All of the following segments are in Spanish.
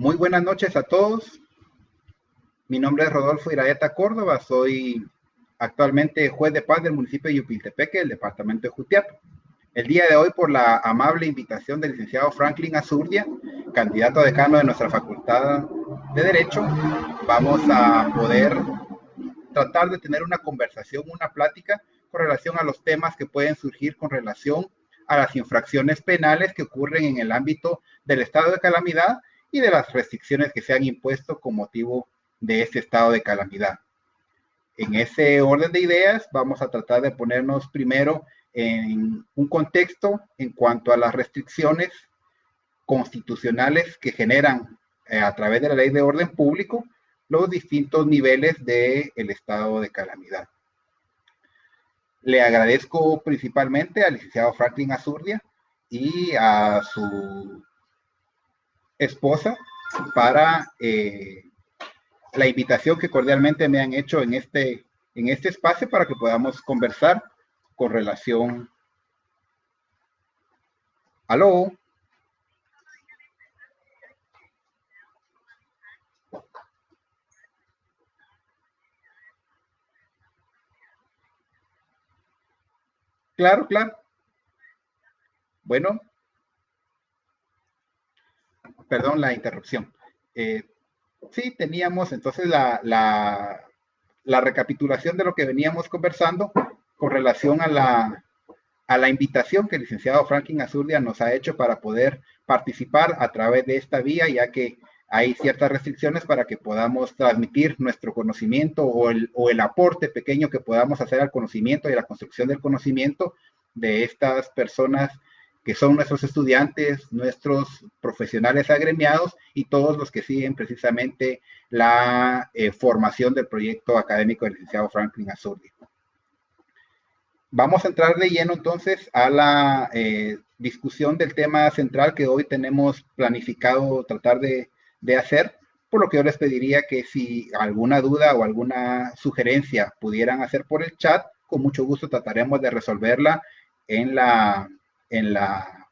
Muy buenas noches a todos. Mi nombre es Rodolfo Iraeta Córdoba. Soy actualmente juez de paz del municipio de Yupiltepeque, del departamento de Jutiapa. El día de hoy, por la amable invitación del licenciado Franklin Azurdia, candidato a decano de nuestra Facultad de Derecho, vamos a poder tratar de tener una conversación, una plática con relación a los temas que pueden surgir con relación a las infracciones penales que ocurren en el ámbito del estado de calamidad y de las restricciones que se han impuesto con motivo de este estado de calamidad. En ese orden de ideas, vamos a tratar de ponernos primero en un contexto en cuanto a las restricciones constitucionales que generan a través de la ley de orden público los distintos niveles del estado de calamidad. Le agradezco principalmente al licenciado Franklin Azurdia y a su esposa para la invitación que cordialmente me han hecho en este espacio para que podamos conversar con relación. ¿Aló? Claro, claro. Bueno, perdón la interrupción. Sí, teníamos entonces la recapitulación de lo que veníamos conversando con relación a la invitación que el licenciado Franklin Azurdia nos ha hecho para poder participar a través de esta vía, ya que hay ciertas restricciones para que podamos transmitir nuestro conocimiento o el aporte pequeño que podamos hacer al conocimiento y a la construcción del conocimiento de estas personas que son nuestros estudiantes, nuestros profesionales agremiados y todos los que siguen precisamente la formación del proyecto académico del licenciado Franklin Azurdia. Vamos a entrar de lleno entonces a la discusión del tema central que hoy tenemos planificado tratar de hacer, por lo que yo les pediría que si alguna duda o alguna sugerencia pudieran hacer por el chat, con mucho gusto trataremos de resolverla en la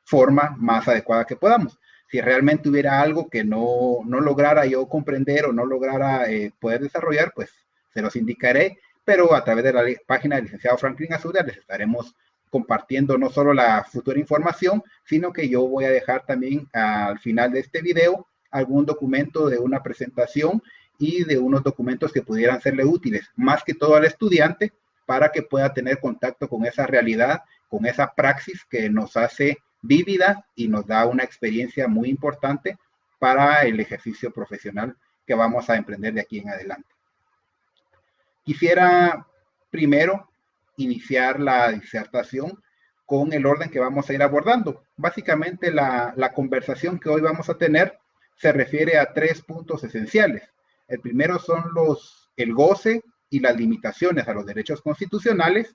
forma más adecuada que podamos. Si realmente hubiera algo que no lograra yo comprender o no lograra poder desarrollar, pues se los indicaré, pero a través de la página del licenciado Franklin Azurdia les estaremos compartiendo no solo la futura información, sino que yo voy a dejar también al final de este video algún documento de una presentación y de unos documentos que pudieran serle útiles, más que todo al estudiante, para que pueda tener contacto con esa realidad, con esa praxis que nos hace vívida y nos da una experiencia muy importante para el ejercicio profesional que vamos a emprender de aquí en adelante. Quisiera primero iniciar la disertación con el orden que vamos a ir abordando. Básicamente la conversación que hoy vamos a tener se refiere a 3 puntos esenciales. El primero son el goce y las limitaciones a los derechos constitucionales.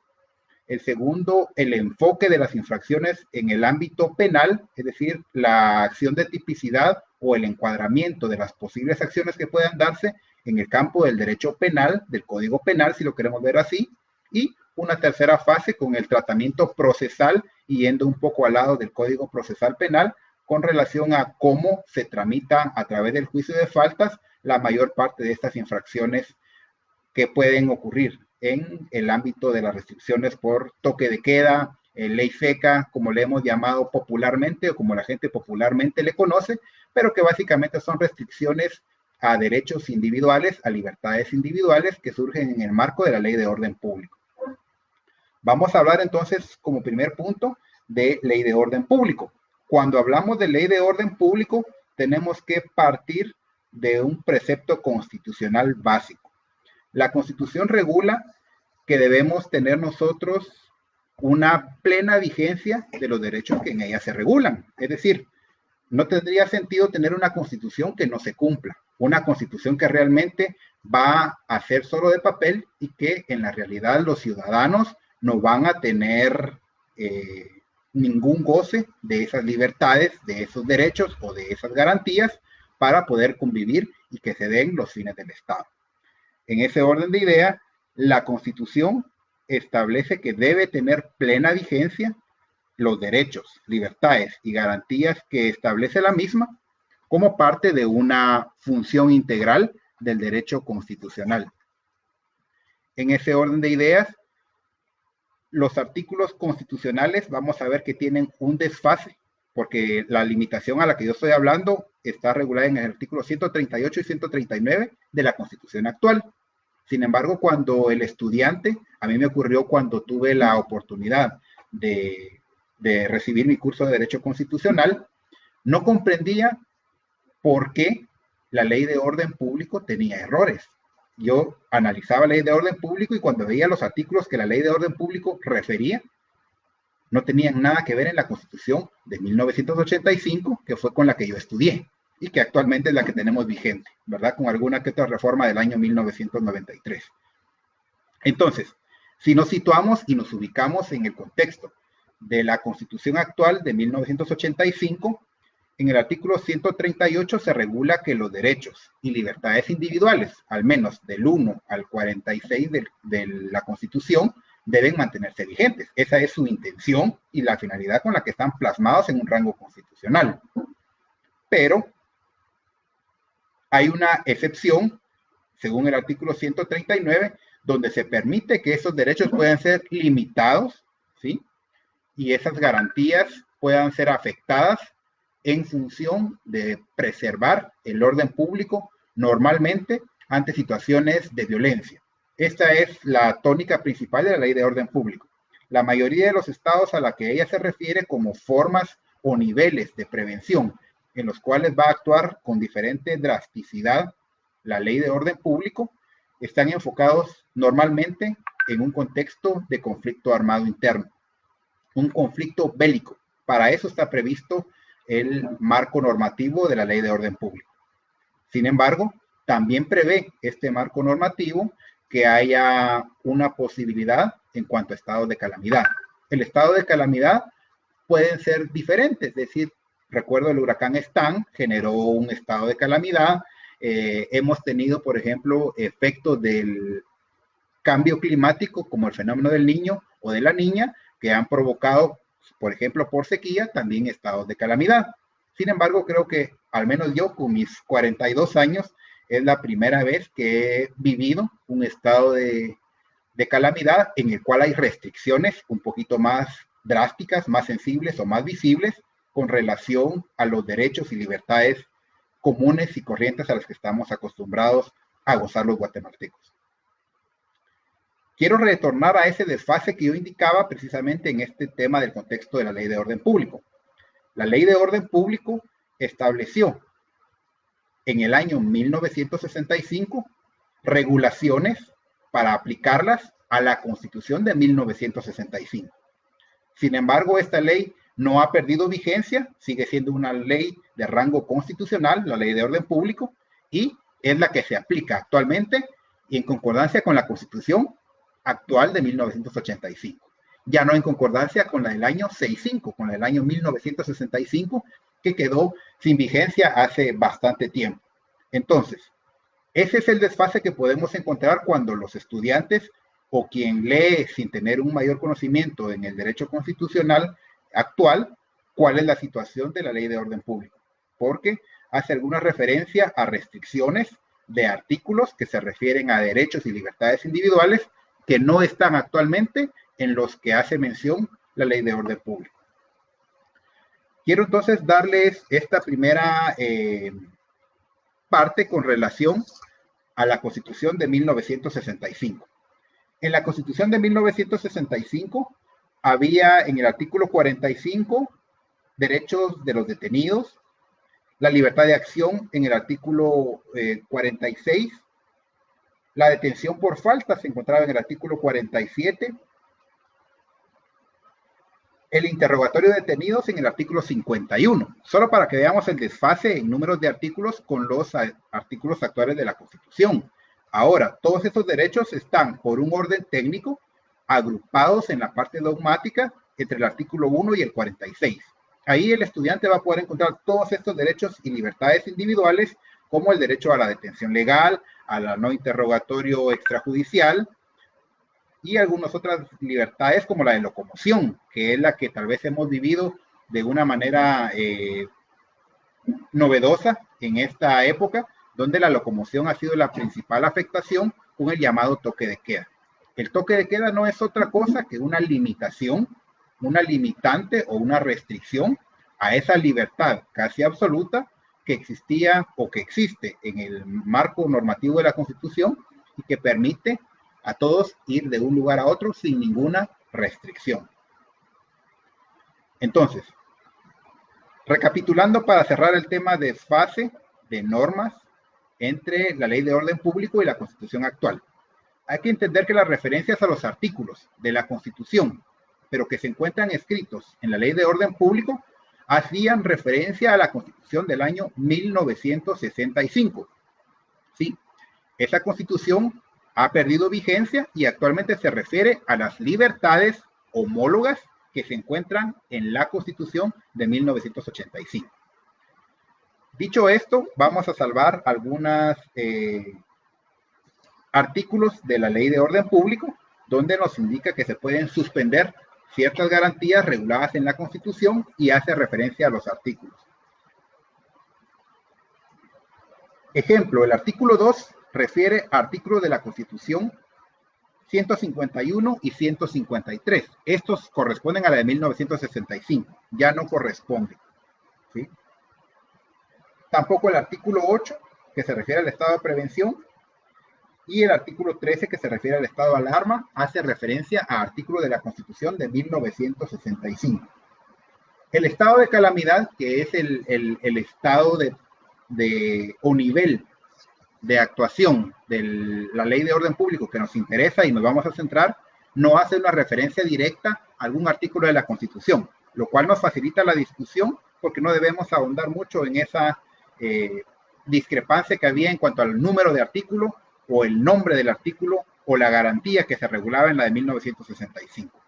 El segundo, el enfoque de las infracciones en el ámbito penal, es decir, la acción de tipicidad o el encuadramiento de las posibles acciones que puedan darse en el campo del derecho penal, del Código Penal, si lo queremos ver así, y una tercera fase con el tratamiento procesal, y yendo un poco al lado del Código Procesal Penal, con relación a cómo se tramita a través del juicio de faltas la mayor parte de estas infracciones que pueden ocurrir en el ámbito de las restricciones por toque de queda, ley seca, como le hemos llamado popularmente o como la gente popularmente le conoce, pero que básicamente son restricciones a derechos individuales, a libertades individuales que surgen en el marco de la ley de orden público. Vamos a hablar entonces como primer punto de ley de orden público. Cuando hablamos de ley de orden público, tenemos que partir de un precepto constitucional básico. La Constitución regula que debemos tener nosotros una plena vigencia de los derechos que en ella se regulan. Es decir, no tendría sentido tener una Constitución que no se cumpla, una Constitución que realmente va a ser solo de papel y que en la realidad los ciudadanos no van a tener ningún goce de esas libertades, de esos derechos o de esas garantías para poder convivir y que se den los fines del Estado. En ese orden de idea, la Constitución establece que debe tener plena vigencia los derechos, libertades y garantías que establece la misma, como parte de una función integral del derecho constitucional. En ese orden de ideas, los artículos constitucionales vamos a ver que tienen un desfase, porque la limitación a la que yo estoy hablando está regulada en el artículo 138 y 139 de la Constitución actual. Sin embargo, cuando el estudiante, a mí me ocurrió cuando tuve la oportunidad de recibir mi curso de Derecho Constitucional, no comprendía por qué la ley de orden público tenía errores. Yo analizaba la ley de orden público y cuando veía los artículos que la ley de orden público refería, no tenían nada que ver en la Constitución de 1985, que fue con la que yo estudié y que actualmente es la que tenemos vigente, ¿verdad? Con alguna que otra reforma del año 1993. Entonces, si nos situamos y nos ubicamos en el contexto de la Constitución actual de 1985, en el artículo 138 se regula que los derechos y libertades individuales, al menos del 1 al 46 de la Constitución, deben mantenerse vigentes. Esa es su intención y la finalidad con la que están plasmados en un rango constitucional. Pero hay una excepción, según el artículo 139, donde se permite que esos derechos puedan ser limitados, ¿sí? Y esas garantías puedan ser afectadas en función de preservar el orden público normalmente ante situaciones de violencia. Esta es la tónica principal de la ley de orden público. La mayoría de los estados a la que ella se refiere como formas o niveles de prevención en los cuales va a actuar con diferente drasticidad la ley de orden público, están enfocados normalmente en un contexto de conflicto armado interno, un conflicto bélico. Para eso está previsto el marco normativo de la ley de orden público. Sin embargo, también prevé este marco normativo que haya una posibilidad en cuanto a estados de calamidad. El estado de calamidad pueden ser diferentes, es decir, recuerdo el huracán Stan generó un estado de calamidad, hemos tenido, por ejemplo, efectos del cambio climático como el fenómeno del niño o de la niña que han provocado, por ejemplo, por sequía, también estados de calamidad. Sin embargo, creo que al menos yo con mis 42 años es la primera vez que he vivido un estado de calamidad en el cual hay restricciones un poquito más drásticas, más sensibles o más visibles con relación a los derechos y libertades comunes y corrientes a las que estamos acostumbrados a gozar los guatemaltecos. Quiero retornar a ese desfase que yo indicaba precisamente en este tema del contexto de la ley de orden público. La ley de orden público estableció en el año 1965 regulaciones para aplicarlas a la Constitución de 1965. Sin embargo, esta ley no ha perdido vigencia, sigue siendo una ley de rango constitucional, la ley de orden público, y es la que se aplica actualmente y en concordancia con la Constitución actual de 1985. Ya no en concordancia con la del año 65, con la del año 1965, que quedó sin vigencia hace bastante tiempo. Entonces, ese es el desfase que podemos encontrar cuando los estudiantes o quien lee sin tener un mayor conocimiento en el derecho constitucional actual, cuál es la situación de la ley de orden público, porque hace alguna referencia a restricciones de artículos que se refieren a derechos y libertades individuales que no están actualmente en los que hace mención la ley de orden público. Quiero entonces darles esta primera parte con relación a la Constitución de 1965. En la Constitución de 1965 había en el artículo 45 derechos de los detenidos, la libertad de acción en el artículo 46, la detención por falta se encontraba en el artículo 47, el interrogatorio de detenidos en el artículo 51, solo para que veamos el desfase en números de artículos con los artículos actuales de la Constitución. Ahora, todos estos derechos están por un orden técnico agrupados en la parte dogmática entre el artículo 1 y el 46. Ahí el estudiante va a poder encontrar todos estos derechos y libertades individuales, como el derecho a la detención legal, al no interrogatorio extrajudicial, y algunas otras libertades como la de locomoción, que es la que tal vez hemos vivido de una manera novedosa en esta época, donde la locomoción ha sido la principal afectación con el llamado toque de queda. El toque de queda no es otra cosa que una limitación, una limitante o una restricción a esa libertad casi absoluta que existía o que existe en el marco normativo de la Constitución y que permite a todos ir de un lugar a otro sin ninguna restricción. Entonces, recapitulando para cerrar el tema de desfase de normas entre la Ley de Orden Público y la Constitución actual. Hay que entender que las referencias a los artículos de la Constitución, pero que se encuentran escritos en la Ley de Orden Público, hacían referencia a la Constitución del año 1965. Sí, esa Constitución ha perdido vigencia y actualmente se refiere a las libertades homólogas que se encuentran en la Constitución de 1985. Dicho esto, vamos a salvar algunos artículos de la Ley de Orden Público, donde nos indica que se pueden suspender ciertas garantías reguladas en la Constitución y hace referencia a los artículos. Ejemplo, el artículo 2 refiere a artículos de la Constitución 151 y 153. Estos corresponden a la de 1965, ya no corresponden. ¿Sí? Tampoco el artículo 8, que se refiere al estado de prevención, y el artículo 13, que se refiere al estado de alarma, hace referencia a artículos de la Constitución de 1965. El estado de calamidad, que es el estado o nivel de actuación de la Ley de Orden Público que nos interesa y nos vamos a centrar, no hace una referencia directa a algún artículo de la Constitución, lo cual nos facilita la discusión porque no debemos ahondar mucho en esa discrepancia que había en cuanto al número de artículo o el nombre del artículo o la garantía que se regulaba en la de 1965.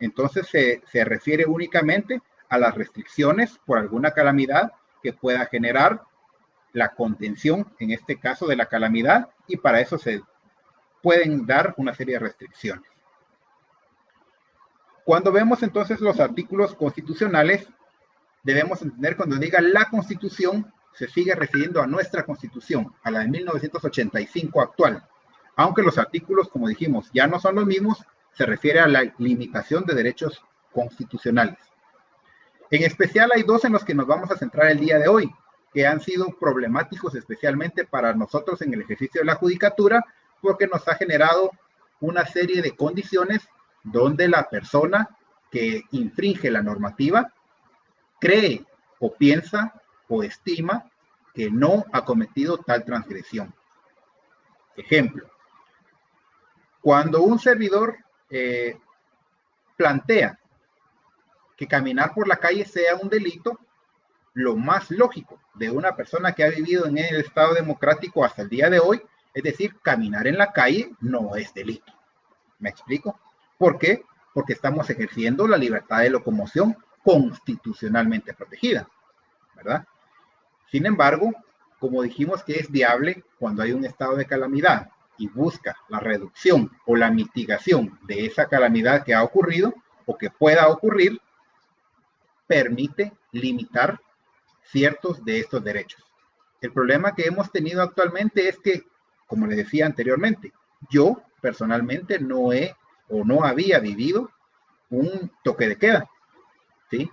Entonces se refiere únicamente a las restricciones por alguna calamidad que pueda generar la contención, en este caso, de la calamidad, y para eso se pueden dar una serie de restricciones. Cuando vemos entonces los artículos constitucionales, debemos entender cuando diga la Constitución, se sigue refiriendo a nuestra Constitución, a la de 1985 actual. Aunque los artículos, como dijimos, ya no son los mismos, se refiere a la limitación de derechos constitucionales. En especial hay dos en los que nos vamos a centrar el día de hoy, que han sido problemáticos especialmente para nosotros en el ejercicio de la judicatura, porque nos ha generado una serie de condiciones donde la persona que infringe la normativa cree o piensa o estima que no ha cometido tal transgresión. Ejemplo, cuando un servidor plantea que caminar por la calle sea un delito, lo más lógico de una persona que ha vivido en el Estado democrático hasta el día de hoy, es decir, caminar en la calle no es delito. ¿Me explico? ¿Por qué? Porque estamos ejerciendo la libertad de locomoción constitucionalmente protegida, ¿verdad? Sin embargo, como dijimos que es viable cuando hay un estado de calamidad y busca la reducción o la mitigación de esa calamidad que ha ocurrido o que pueda ocurrir, permite limitar ciertos de estos derechos. El problema que hemos tenido actualmente es que, como les decía anteriormente, yo personalmente no he o no había vivido un toque de queda, ¿sí?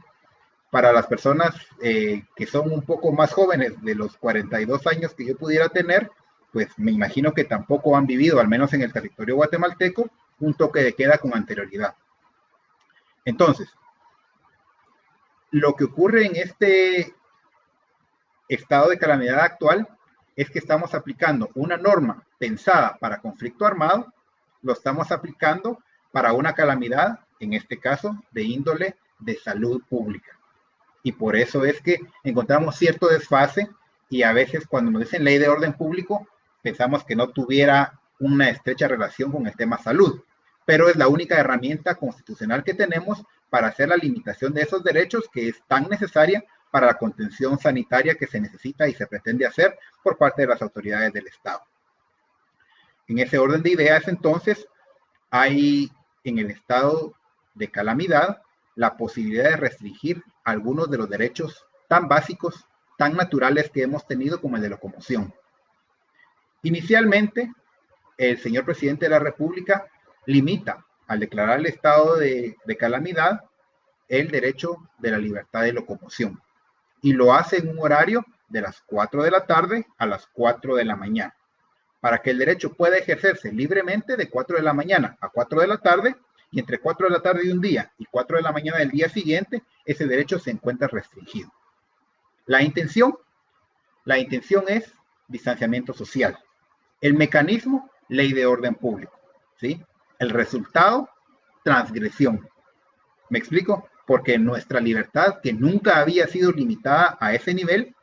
Para las personas que son un poco más jóvenes de los 42 años que yo pudiera tener, pues me imagino que tampoco han vivido, al menos en el territorio guatemalteco, un toque de queda con anterioridad. Entonces, lo que ocurre en este estado de calamidad actual es que estamos aplicando una norma pensada para conflicto armado, lo estamos aplicando para una calamidad, en este caso, de índole de salud pública. Y por eso es que encontramos cierto desfase y a veces cuando nos dicen ley de orden público, pensamos que no tuviera una estrecha relación con el tema salud, pero es la única herramienta constitucional que tenemos para hacer la limitación de esos derechos que es tan necesaria para la contención sanitaria que se necesita y se pretende hacer por parte de las autoridades del Estado. En ese orden de ideas, entonces, hay en el estado de calamidad la posibilidad de restringir algunos de los derechos tan básicos tan naturales que hemos tenido como el de locomoción. Inicialmente, el señor presidente de la República limita, al declarar el estado de calamidad, el derecho de la libertad de locomoción, y lo hace en un horario de las 4 de la tarde a las 4 de la mañana, para que el derecho pueda ejercerse libremente de 4 de la mañana a 4 de la tarde, y entre 4 de la tarde de un día y 4 de la mañana del día siguiente, ese derecho se encuentra restringido. La intención es distanciamiento social. El mecanismo, ley de orden público, ¿sí? El resultado, transgresión. ¿Me explico? Porque nuestra libertad, que nunca había sido limitada a ese nivel,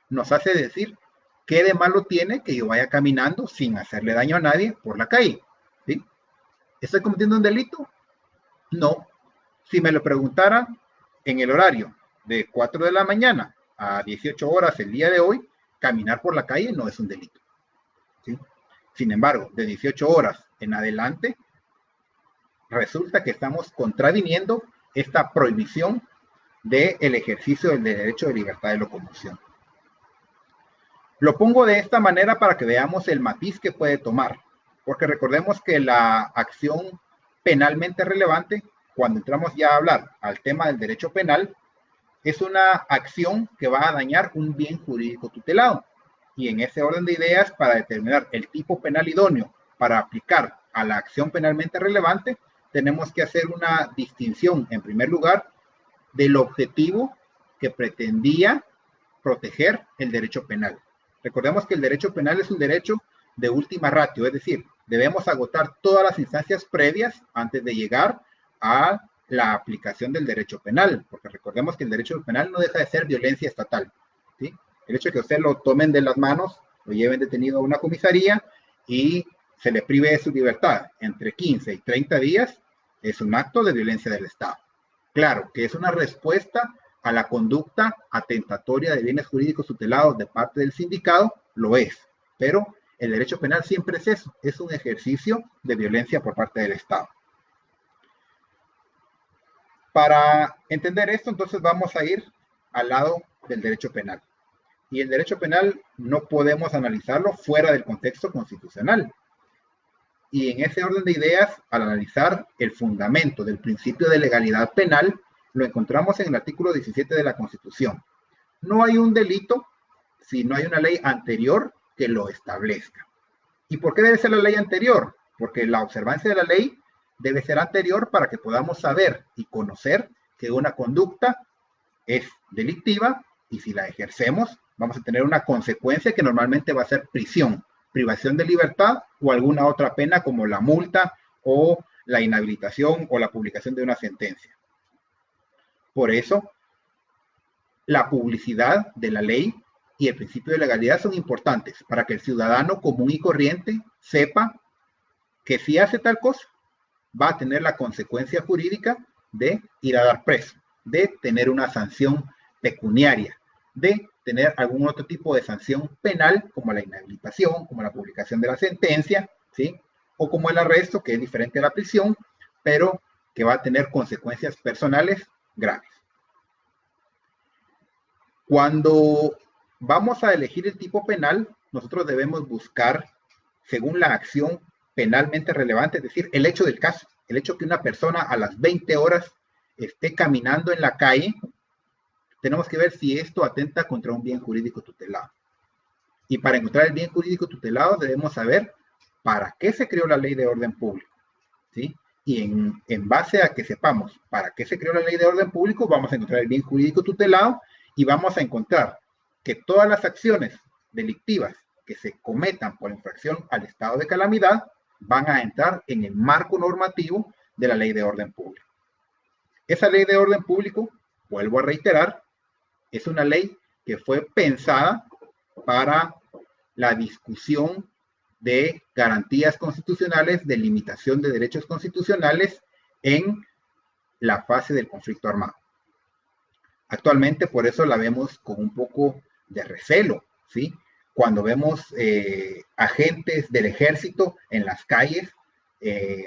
nos hace decir qué de malo tiene que yo vaya caminando sin hacerle daño a nadie por la calle, ¿sí? ¿Estoy cometiendo un delito? No. Si me lo preguntaran en el horario de 4 de la mañana a 18 horas el día de hoy, caminar por la calle no es un delito, ¿sí? Sin embargo, de 18 horas en adelante, resulta que estamos contraviniendo esta prohibición del ejercicio del derecho de libertad de locomoción. Lo pongo de esta manera para que veamos el matiz que puede tomar, porque recordemos que la acción penalmente relevante, cuando entramos ya a hablar al tema del derecho penal, es una acción que va a dañar un bien jurídico tutelado. Y en ese orden de ideas, para determinar el tipo penal idóneo para aplicar a la acción penalmente relevante, tenemos que hacer una distinción, en primer lugar, del objetivo que pretendía proteger el derecho penal. Recordemos que el derecho penal es un derecho de última ratio, es decir, debemos agotar todas las instancias previas antes de llegar a la aplicación del derecho penal, porque recordemos que el derecho penal no deja de ser violencia estatal, ¿sí? El hecho de que usted lo tomen de las manos, lo lleven detenido a una comisaría y se le prive de su libertad entre 15 y 30 días, es un acto de violencia del Estado. Claro, que es una respuesta a la conducta atentatoria de bienes jurídicos tutelados de parte del sindicado, lo es, pero el derecho penal siempre es eso, es un ejercicio de violencia por parte del Estado. Para entender esto, entonces vamos a ir al lado del derecho penal. Y el derecho penal no podemos analizarlo fuera del contexto constitucional. Y en ese orden de ideas, al analizar el fundamento del principio de legalidad penal, lo encontramos en el artículo 17 de la Constitución. No hay un delito si no hay una ley anterior que lo establezca. ¿Y por qué debe ser la ley anterior? Porque la observancia de la ley debe ser anterior para que podamos saber y conocer que una conducta es delictiva y si la ejercemos vamos a tener una consecuencia que normalmente va a ser prisión, privación de libertad o alguna otra pena como la multa o la inhabilitación o la publicación de una sentencia. Por eso, la publicidad de la ley y el principio de legalidad son importantes para que el ciudadano común y corriente sepa que si hace tal cosa, va a tener la consecuencia jurídica de ir a dar preso, de tener una sanción pecuniaria, de tener algún otro tipo de sanción penal, como la inhabilitación, como la publicación de la sentencia, ¿sí? O como el arresto, que es diferente a la prisión, pero que va a tener consecuencias personales graves. Cuando vamos a elegir el tipo penal, nosotros debemos buscar, según la acción penalmente relevante, es decir, el hecho del caso, el hecho que una persona a las 20 horas esté caminando en la calle, tenemos que ver si esto atenta contra un bien jurídico tutelado. Y para encontrar el bien jurídico tutelado debemos saber para qué se creó la ley de orden público, ¿sí? Y en base a que sepamos para qué se creó la ley de orden público, vamos a encontrar el bien jurídico tutelado y vamos a encontrar que todas las acciones delictivas que se cometan por infracción al estado de calamidad van a entrar en el marco normativo de la ley de orden público. Esa ley de orden público, vuelvo a reiterar, es una ley que fue pensada para la discusión de garantías constitucionales, de limitación de derechos constitucionales en la fase del conflicto armado. Actualmente, por eso la vemos con un poco de recelo, ¿sí? Cuando vemos agentes del ejército en las calles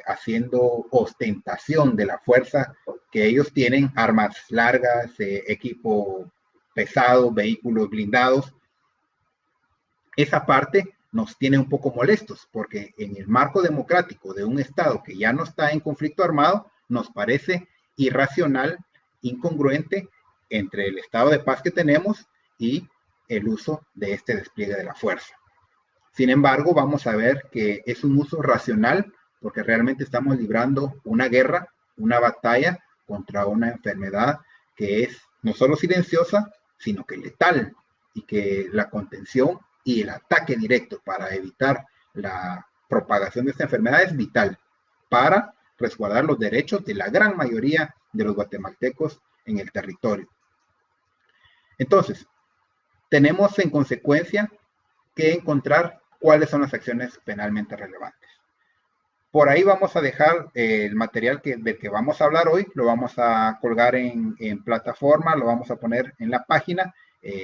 haciendo ostentación de la fuerza que ellos tienen, armas largas, equipo pesados, vehículos blindados. Esa parte nos tiene un poco molestos, porque en el marco democrático de un Estado que ya no está en conflicto armado, nos parece irracional, incongruente entre el estado de paz que tenemos y el uso de este despliegue de la fuerza. Sin embargo, vamos a ver que es un uso racional porque realmente estamos librando una guerra, una batalla contra una enfermedad que es no solo silenciosa, sino que letal, y que la contención y el ataque directo para evitar la propagación de esta enfermedad es vital para resguardar los derechos de la gran mayoría de los guatemaltecos en el territorio. Entonces, tenemos en consecuencia que encontrar cuáles son las acciones penalmente relevantes. Por ahí vamos a dejar el material del que vamos a hablar hoy, lo vamos a colgar en plataforma, lo vamos a poner en la página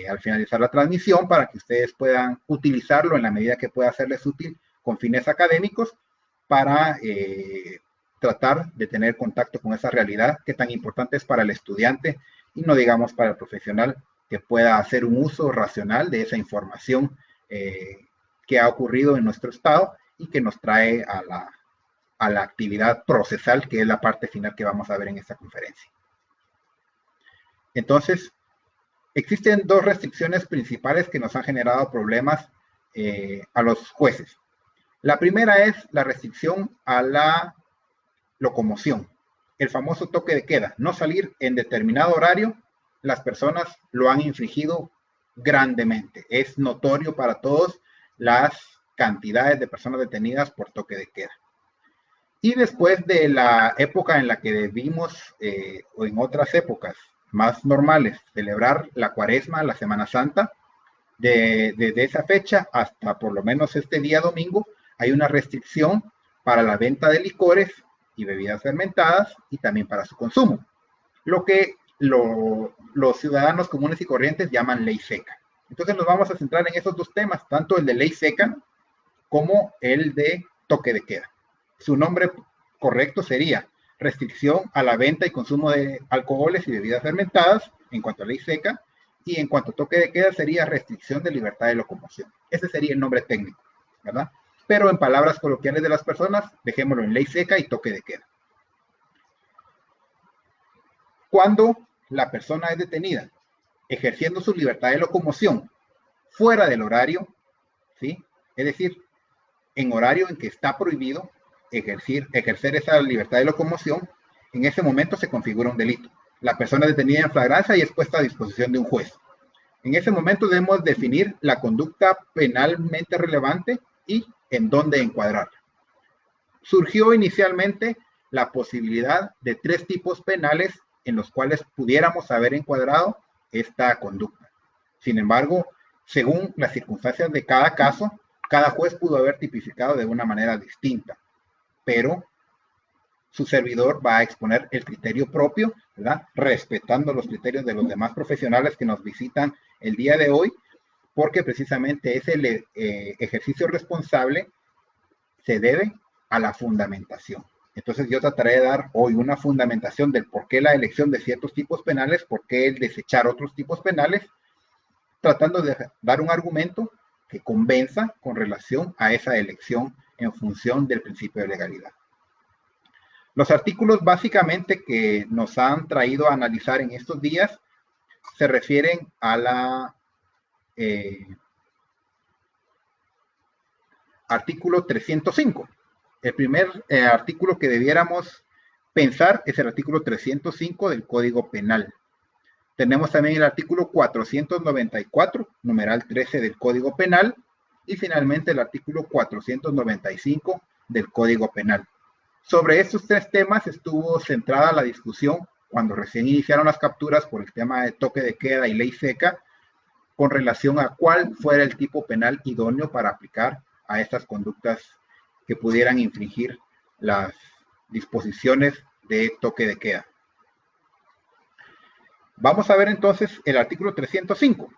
al finalizar la transmisión para que ustedes puedan utilizarlo en la medida que pueda serles útil con fines académicos para tratar de tener contacto con esa realidad que tan importante es para el estudiante y no digamos para el profesional que pueda hacer un uso racional de esa información que ha ocurrido en nuestro estado y que nos trae a la actividad procesal, que es la parte final que vamos a ver en esta conferencia. Entonces, existen dos restricciones principales que nos han generado problemas a los jueces. La primera es la restricción a la locomoción, el famoso toque de queda, no salir en determinado horario. Las personas lo han infringido grandemente. Es notorio para todos las cantidades de personas detenidas por toque de queda. Y después de la época en la que debimos, o en otras épocas más normales, celebrar la Cuaresma, la Semana Santa, desde esa fecha hasta por lo menos este día domingo, hay una restricción para la venta de licores y bebidas fermentadas y también para su consumo. Lo que los ciudadanos comunes y corrientes llaman ley seca. Entonces nos vamos a centrar en esos dos temas, tanto el de ley seca como el de toque de queda. Su nombre correcto sería restricción a la venta y consumo de alcoholes y bebidas fermentadas en cuanto a ley seca, y en cuanto a toque de queda sería restricción de libertad de locomoción. Ese sería el nombre técnico, ¿verdad? Pero en palabras coloquiales de las personas, dejémoslo en ley seca y toque de queda. Cuando la persona es detenida ejerciendo su libertad de locomoción fuera del horario, ¿sí? Es decir, en horario en que está prohibido ejercer esa libertad de locomoción, en ese momento se configura un delito. La persona es detenida en flagrancia y es puesta a disposición de un juez. En ese momento debemos definir la conducta penalmente relevante y en dónde encuadrarla. Surgió inicialmente la posibilidad de 3 tipos penales en los cuales pudiéramos haber encuadrado esta conducta. Sin embargo, según las circunstancias de cada caso, cada juez pudo haber tipificado de una manera distinta, pero su servidor va a exponer el criterio propio, ¿verdad? Respetando los criterios de los demás profesionales que nos visitan el día de hoy, porque precisamente ese ejercicio responsable se debe a la fundamentación. Entonces yo trataré de dar hoy una fundamentación del por qué la elección de ciertos tipos penales, por qué el desechar otros tipos penales, tratando de dar un argumento que convenza con relación a esa elección en función del principio de legalidad. Los artículos básicamente que nos han traído a analizar en estos días se refieren a la artículo 305. El primer artículo que debiéramos pensar es el artículo 305 del Código Penal. Tenemos también el artículo 494, numeral 13 del Código Penal, y finalmente el artículo 495 del Código Penal. Sobre estos 3 temas estuvo centrada la discusión cuando recién iniciaron las capturas por el tema de toque de queda y ley seca, con relación a cuál fuera el tipo penal idóneo para aplicar a estas conductas que pudieran infringir las disposiciones de toque de queda. Vamos a ver entonces el artículo 305.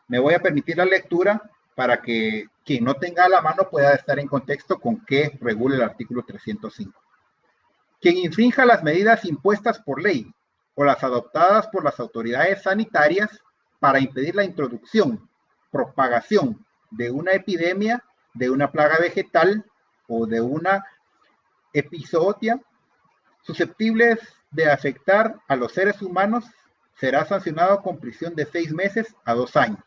Me voy a permitir la lectura para que quien no tenga a la mano pueda estar en contexto con qué regula el artículo 305. Quien infrinja las medidas impuestas por ley o las adoptadas por las autoridades sanitarias para impedir la introducción, propagación de una epidemia, de una plaga vegetal o de una epizootia susceptibles de afectar a los seres humanos, será sancionado con prisión de 6 meses a 2 años.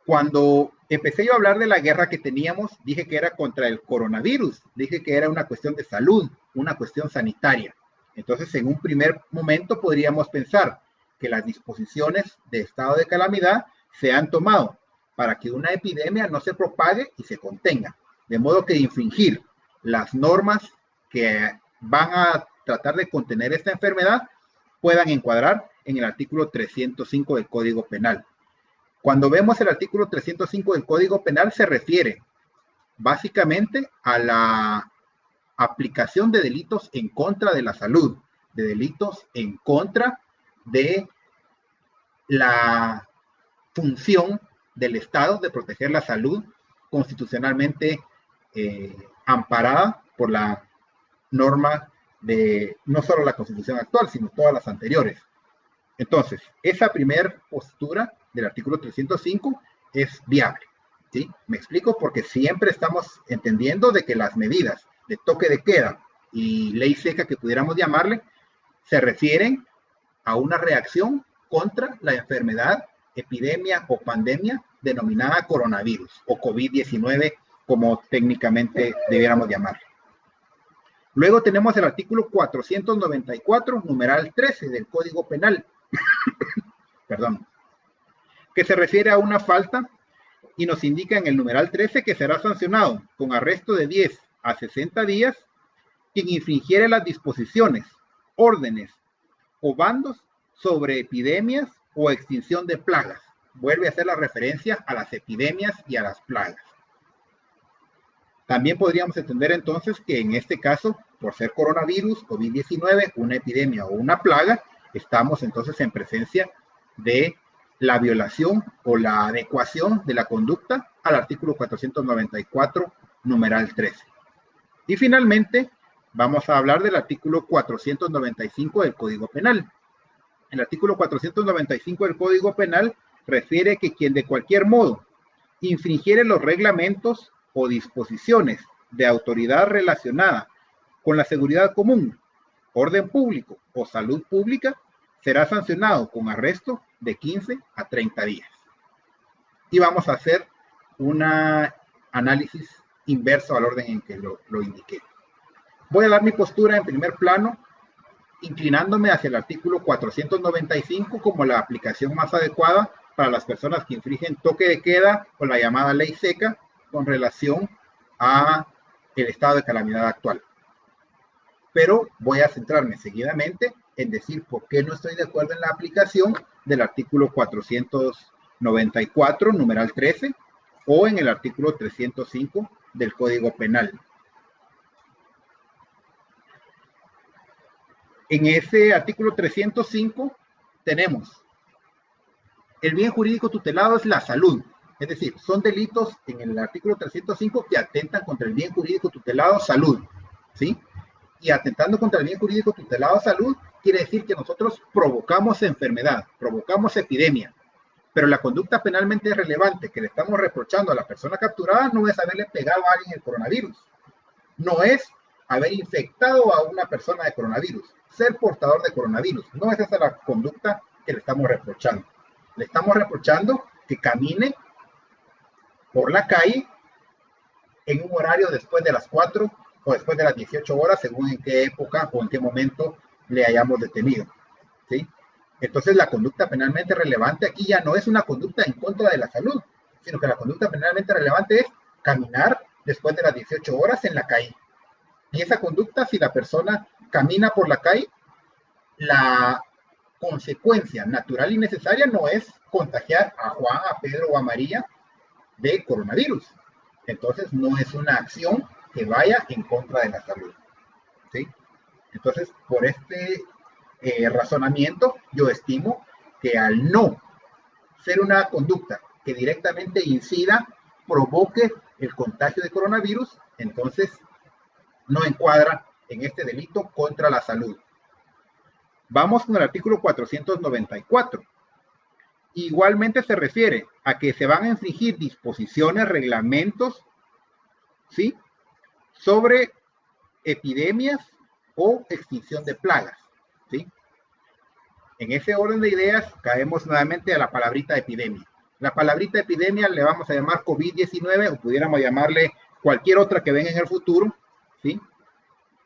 Cuando empecé yo a hablar de la guerra que teníamos, dije que era contra el coronavirus, dije que era una cuestión de salud, una cuestión sanitaria. Entonces, en un primer momento podríamos pensar que las disposiciones de estado de calamidad se han tomado para que una epidemia no se propague y se contenga. De modo que infringir las normas que van a tratar de contener esta enfermedad puedan encuadrar en el artículo 305 del Código Penal. Cuando vemos el artículo 305 del Código Penal, se refiere básicamente a la aplicación de delitos en contra de la salud, de delitos en contra de la función del Estado de proteger la salud constitucionalmente amparada por la norma de no solo la Constitución actual, sino todas las anteriores. Entonces, esa primera postura del artículo 305 es viable, ¿sí? Me explico, porque siempre estamos entendiendo de que las medidas de toque de queda y ley seca que pudiéramos llamarle, se refieren a una reacción contra la enfermedad, epidemia o pandemia denominada coronavirus o COVID-19, como técnicamente debiéramos llamarle. Luego tenemos el artículo 494, numeral 13 del Código Penal, perdón, que se refiere a una falta y nos indica en el numeral 13 que será sancionado con arresto de 10 a 60 días quien infringiere las disposiciones, órdenes o bandos sobre epidemias o extinción de plagas. Vuelve a hacer la referencia a las epidemias y a las plagas. También podríamos entender entonces que en este caso, por ser coronavirus, COVID-19, una epidemia o una plaga, estamos entonces en presencia de la violación o la adecuación de la conducta al artículo 494, numeral 13. Y finalmente, vamos a hablar del artículo 495 del Código Penal. El artículo 495 del Código Penal refiere que quien de cualquier modo infringiere los reglamentos o disposiciones de autoridad relacionada con la seguridad común, orden público o salud pública, será sancionado con arresto de 15 a 30 días. Y vamos a hacer un análisis inverso al orden en que lo indiqué. Voy a dar mi postura en primer plano, inclinándome hacia el artículo 495 como la aplicación más adecuada para las personas que infringen toque de queda o la llamada ley seca con relación a el estado de calamidad actual. Pero voy a centrarme seguidamente en decir por qué no estoy de acuerdo en la aplicación del artículo 494, numeral 13, o en el artículo 305 del Código Penal. En ese artículo 305 tenemos el bien jurídico tutelado es la salud. Es decir, son delitos en el artículo 305 que atentan contra el bien jurídico tutelado salud, ¿sí? Y atentando contra el bien jurídico tutelado salud quiere decir que nosotros provocamos enfermedad, provocamos epidemia, pero la conducta penalmente relevante que le estamos reprochando a la persona capturada no es haberle pegado a alguien el coronavirus, no es haber infectado a una persona de coronavirus, ser portador de coronavirus, no es esa la conducta que le estamos reprochando. Le estamos reprochando que camine por la calle en un horario después de las 4 o después de las 18 horas, según en qué época o en qué momento le hayamos detenido, ¿sí? Entonces, la conducta penalmente relevante aquí ya no es una conducta en contra de la salud, sino que la conducta penalmente relevante es caminar después de las 18 horas en la calle. Y esa conducta, si la persona camina por la calle, la consecuencia natural y necesaria no es contagiar a Juan, a Pedro o a María de coronavirus. Entonces, no es una acción que vaya en contra de la salud, ¿sí? Entonces, por este razonamiento, yo estimo que al no ser una conducta que directamente incida, provoque el contagio de coronavirus, entonces no encuadra en este delito contra la salud. Vamos con el artículo 494. igualmente se refiere a que se van a infringir disposiciones, reglamentos, ¿sí?, sobre epidemias o extinción de plagas, ¿sí? En ese orden de ideas caemos nuevamente a la palabrita epidemia. La palabrita epidemia le vamos a llamar COVID-19 o pudiéramos llamarle cualquier otra que venga en el futuro, ¿sí?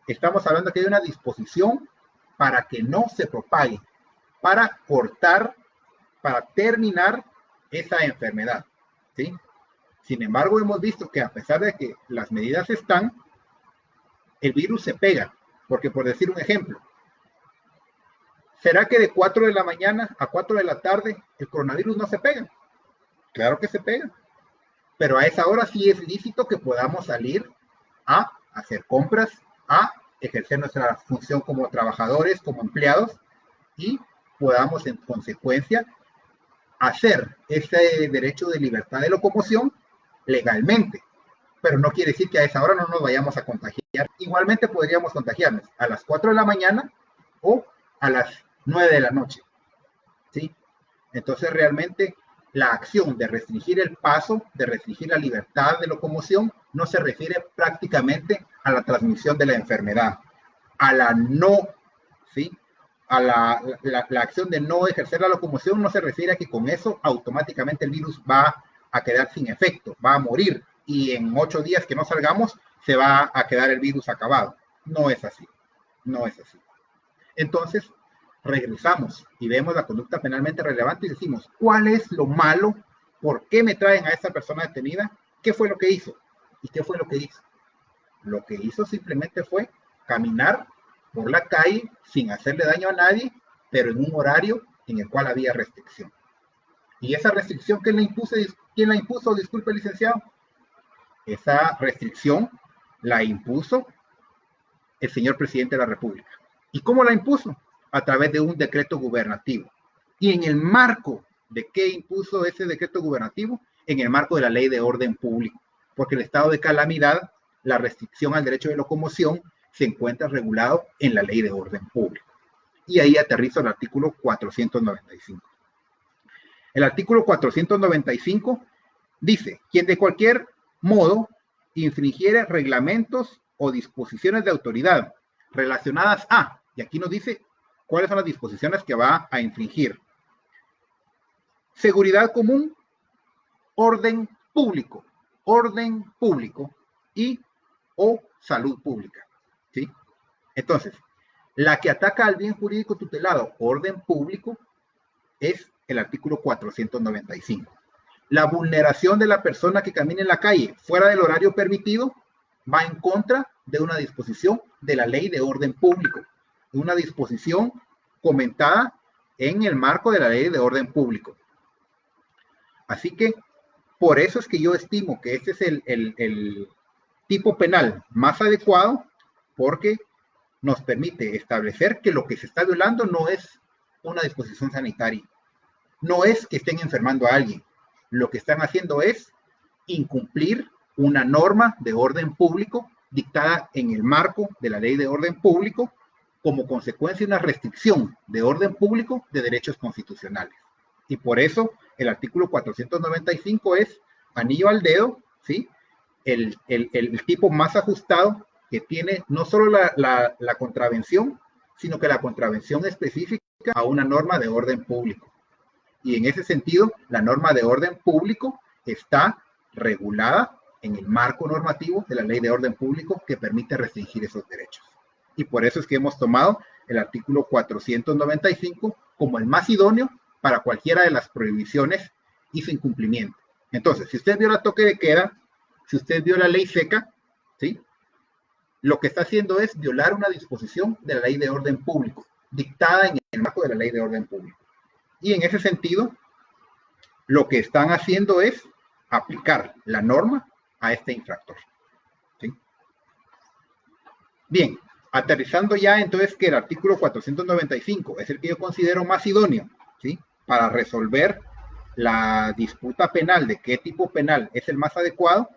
Estamos hablando que hay una disposición para que no se propague, para cortar, para terminar esa enfermedad, ¿sí? Sin embargo, hemos visto que a pesar de que las medidas están, el virus se pega, porque por decir un ejemplo, ¿será que de 4 de la mañana a 4 de la tarde el coronavirus no se pega? Claro que se pega, pero a esa hora sí es lícito que podamos salir a hacer compras, a ejercer nuestra función como trabajadores, como empleados, y podamos en consecuencia hacer ese derecho de libertad de locomoción legalmente. Pero no quiere decir que a esa hora no nos vayamos a contagiar. Igualmente podríamos contagiarnos a las 4 de la mañana o a las 9 de la noche, ¿sí? Entonces realmente la acción de restringir el paso, de restringir la libertad de locomoción, no se refiere prácticamente a la transmisión de la enfermedad, a la no, ¿sí?, a la acción de no ejercer la locomoción no se refiere a que con eso automáticamente el virus va a quedar sin efecto, va a morir y en 8 días que no salgamos se va a quedar el virus acabado. No es así, no es así. Entonces, regresamos y vemos la conducta penalmente relevante y decimos, ¿cuál es lo malo? ¿Por qué me traen a esta persona detenida? ¿Qué fue lo que hizo? ¿Y qué fue lo que hizo? Lo que hizo simplemente fue caminar por la calle sin hacerle daño a nadie, pero en un horario en el cual había restricción. Y esa restricción, ¿quién la impuso? Disculpe, licenciado. Esa restricción la impuso el señor presidente de la República. ¿Y cómo la impuso? A través de un decreto gubernativo. Y en el marco de qué impuso ese decreto gubernativo, en el marco de la ley de orden público, porque el estado de calamidad, la restricción al derecho de locomoción, se encuentra regulado en la ley de orden público. Y ahí aterriza el artículo 495. El artículo 495 dice, quien de cualquier modo infringiere reglamentos o disposiciones de autoridad relacionadas a, y aquí nos dice cuáles son las disposiciones que va a infringir. Seguridad común, orden público y o salud pública, ¿sí? Entonces, la que ataca al bien jurídico tutelado, orden público, es el artículo 495. La vulneración de la persona que camina en la calle fuera del horario permitido va en contra de una disposición de la ley de orden público, una disposición comentada en el marco de la ley de orden público. Así que por eso es que yo estimo que este es el tipo penal más adecuado, porque nos permite establecer que lo que se está violando no es una disposición sanitaria, no es que estén enfermando a alguien, lo que están haciendo es incumplir una norma de orden público dictada en el marco de la ley de orden público como consecuencia de una restricción de orden público de derechos constitucionales. Y por eso el artículo 495 es anillo al dedo, ¿sí? El tipo más ajustado que tiene no solo la contravención, sino que la contravención específica a una norma de orden público. Y en ese sentido, la norma de orden público está regulada en el marco normativo de la ley de orden público que permite restringir esos derechos. Y por eso es que hemos tomado el artículo 495 como el más idóneo para cualquiera de las prohibiciones y su incumplimiento. Entonces, si usted viola toque de queda, si usted viola ley seca, ¿sí?, lo que está haciendo es violar una disposición de la ley de orden público, dictada en el marco de la ley de orden público. Y en ese sentido, lo que están haciendo es aplicar la norma a este infractor, ¿sí? Bien, aterrizando ya entonces que el artículo 495 es el que yo considero más idóneo, ¿sí?, para resolver la disputa penal de qué tipo penal es el más adecuado,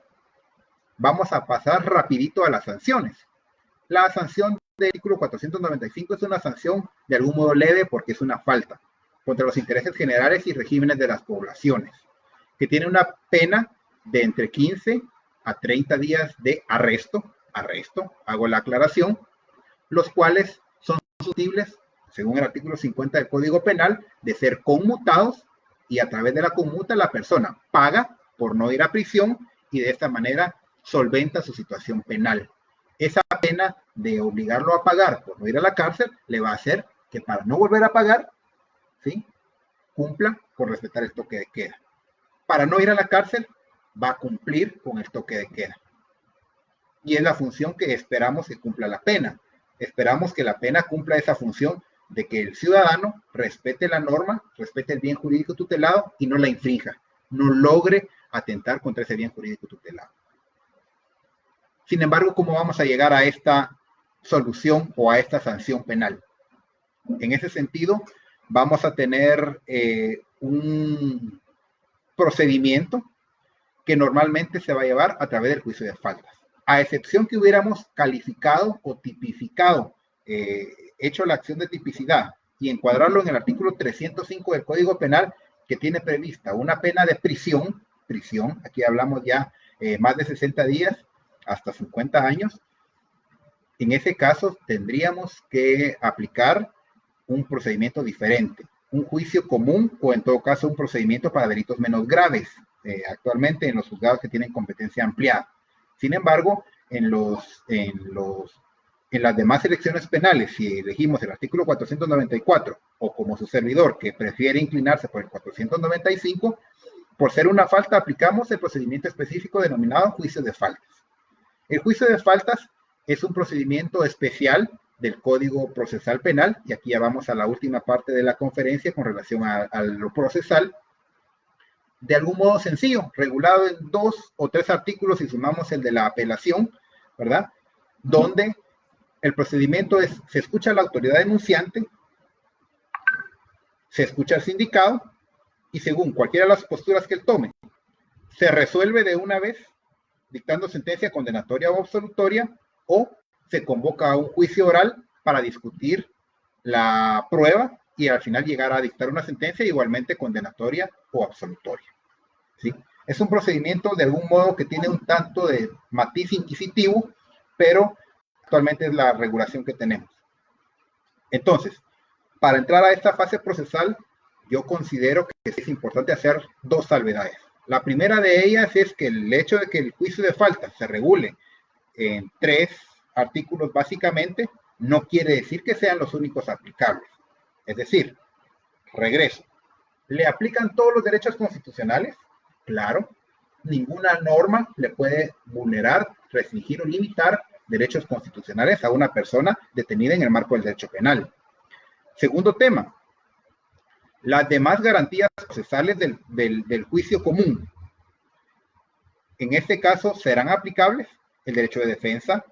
vamos a pasar rapidito a las sanciones. La sanción del artículo 495 es una sanción de algún modo leve porque es una falta, contra los intereses generales y regímenes de las poblaciones, que tiene una pena de entre 15 a 30 días de arresto, hago la aclaración, los cuales son susceptibles, según el artículo 50 del Código Penal, de ser conmutados, y a través de la conmuta la persona paga por no ir a prisión y de esta manera solventa su situación penal. Esa pena de obligarlo a pagar por no ir a la cárcel le va a hacer que, para no volver a pagar, ¿sí?, cumpla por respetar el toque de queda. Para no ir a la cárcel, va a cumplir con el toque de queda. Y es la función que esperamos que cumpla la pena. Esperamos que la pena cumpla esa función de que el ciudadano respete la norma, respete el bien jurídico tutelado y no la infrinja, no logre atentar contra ese bien jurídico tutelado. Sin embargo, ¿cómo vamos a llegar a esta solución o a esta sanción penal? En ese sentido, vamos a tener un procedimiento que normalmente se va a llevar a través del juicio de faltas. A excepción que hubiéramos calificado o tipificado, hecho la acción de tipicidad y encuadrarlo en el artículo 305 del Código Penal, que tiene prevista una pena de prisión, aquí hablamos ya más de 60 días, hasta 50 años, en ese caso tendríamos que aplicar un procedimiento diferente, un juicio común o en todo caso un procedimiento para delitos menos graves, actualmente en los juzgados que tienen competencia ampliada. Sin embargo, en las demás elecciones penales, si elegimos el artículo 494 o como su servidor que prefiere inclinarse por el 495, por ser una falta aplicamos el procedimiento específico denominado juicio de faltas. El juicio de faltas es un procedimiento especial del Código Procesal Penal, y aquí ya vamos a la última parte de la conferencia con relación a lo procesal, de algún modo sencillo, regulado en 2 o 3 artículos, y sumamos el de la apelación, ¿verdad? Donde el procedimiento es, se escucha a la autoridad denunciante, se escucha al sindicado, y según cualquiera de las posturas que él tome, se resuelve de una vez, dictando sentencia condenatoria o absolutoria, o se convoca a un juicio oral para discutir la prueba y al final llegar a dictar una sentencia igualmente condenatoria o absolutoria, ¿sí? Es un procedimiento de algún modo que tiene un tanto de matiz inquisitivo, pero actualmente es la regulación que tenemos. Entonces, para entrar a esta fase procesal, yo considero que es importante hacer 2 salvedades. La primera de ellas es que el hecho de que el juicio de falta se regule en 3 artículos básicamente, no quiere decir que sean los únicos aplicables. Es decir, regreso, ¿le aplican todos los derechos constitucionales? Claro, ninguna norma le puede vulnerar, restringir o limitar derechos constitucionales a una persona detenida en el marco del derecho penal. Segundo tema, las demás garantías procesales del juicio común, en este caso, serán aplicables el derecho de defensa,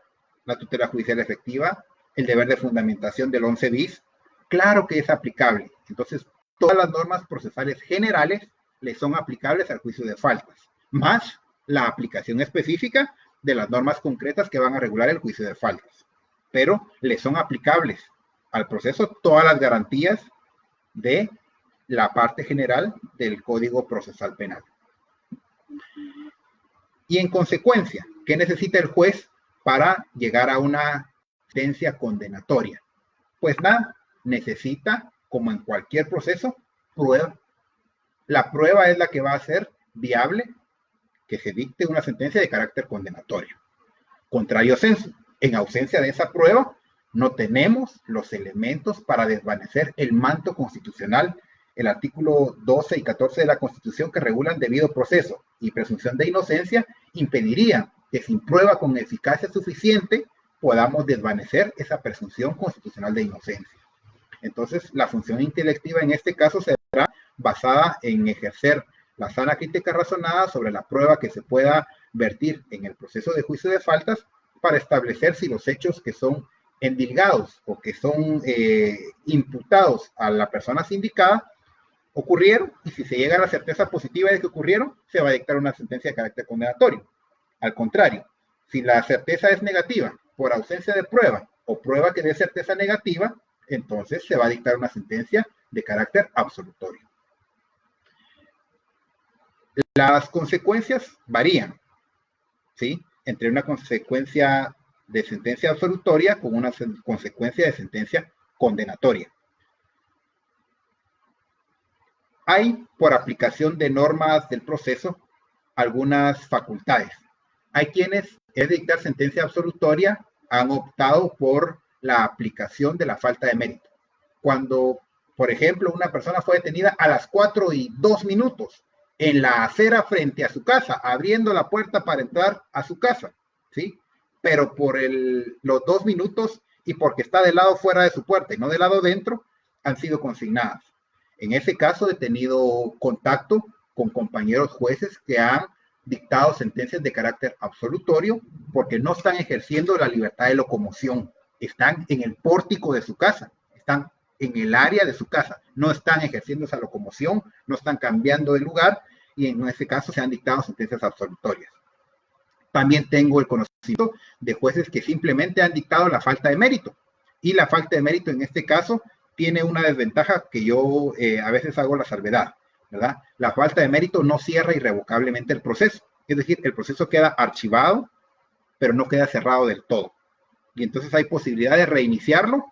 la tutela judicial efectiva, el deber de fundamentación del 11 bis. Claro que es aplicable. Entonces, todas las normas procesales generales le son aplicables al juicio de faltas, más la aplicación específica de las normas concretas que van a regular el juicio de faltas. Pero le son aplicables al proceso todas las garantías de la parte general del Código Procesal Penal. Y en consecuencia, ¿qué necesita el juez para llegar a una sentencia condenatoria? Pues nada, necesita, como en cualquier proceso, prueba. La prueba es la que va a hacer viable que se dicte una sentencia de carácter condenatorio. Contrario sensu, en ausencia de esa prueba, no tenemos los elementos para desvanecer el manto constitucional, el artículo 12 y 14 de la Constitución, que regulan debido proceso y presunción de inocencia, impediría que sin prueba con eficacia suficiente podamos desvanecer esa presunción constitucional de inocencia. Entonces, la función intelectiva en este caso será basada en ejercer la sana crítica razonada sobre la prueba que se pueda vertir en el proceso de juicio de faltas para establecer si los hechos que son endilgados o que son imputados a la persona sindicada ocurrieron, y si se llega a la certeza positiva de que ocurrieron, se va a dictar una sentencia de carácter condenatorio. Al contrario, si la certeza es negativa por ausencia de prueba o prueba que dé certeza negativa, entonces se va a dictar una sentencia de carácter absolutorio. Las consecuencias varían, ¿sí? Entre una consecuencia de sentencia absolutoria con una consecuencia de sentencia condenatoria. Hay, por aplicación de normas del proceso, algunas facultades. Hay quienes, en dictar sentencia absolutoria, han optado por la aplicación de la falta de mérito. Cuando, por ejemplo, una persona fue detenida a las 4:02 en la acera frente a su casa, abriendo la puerta para entrar a su casa, ¿sí? Pero por los 2 minutos y porque está del lado fuera de su puerta y no del lado dentro, han sido consignadas. En ese caso, he tenido contacto con compañeros jueces que han dictado sentencias de carácter absolutorio porque no están ejerciendo la libertad de locomoción, están en el pórtico de su casa, están en el área de su casa, no están ejerciendo esa locomoción, no están cambiando de lugar y en ese caso se han dictado sentencias absolutorias. También tengo el conocimiento de jueces que simplemente han dictado la falta de mérito y la falta de mérito en este caso tiene una desventaja que yo a veces hago la salvedad, ¿verdad? La falta de mérito no cierra irrevocablemente el proceso, es decir, el proceso queda archivado, pero no queda cerrado del todo. Y entonces hay posibilidad de reiniciarlo,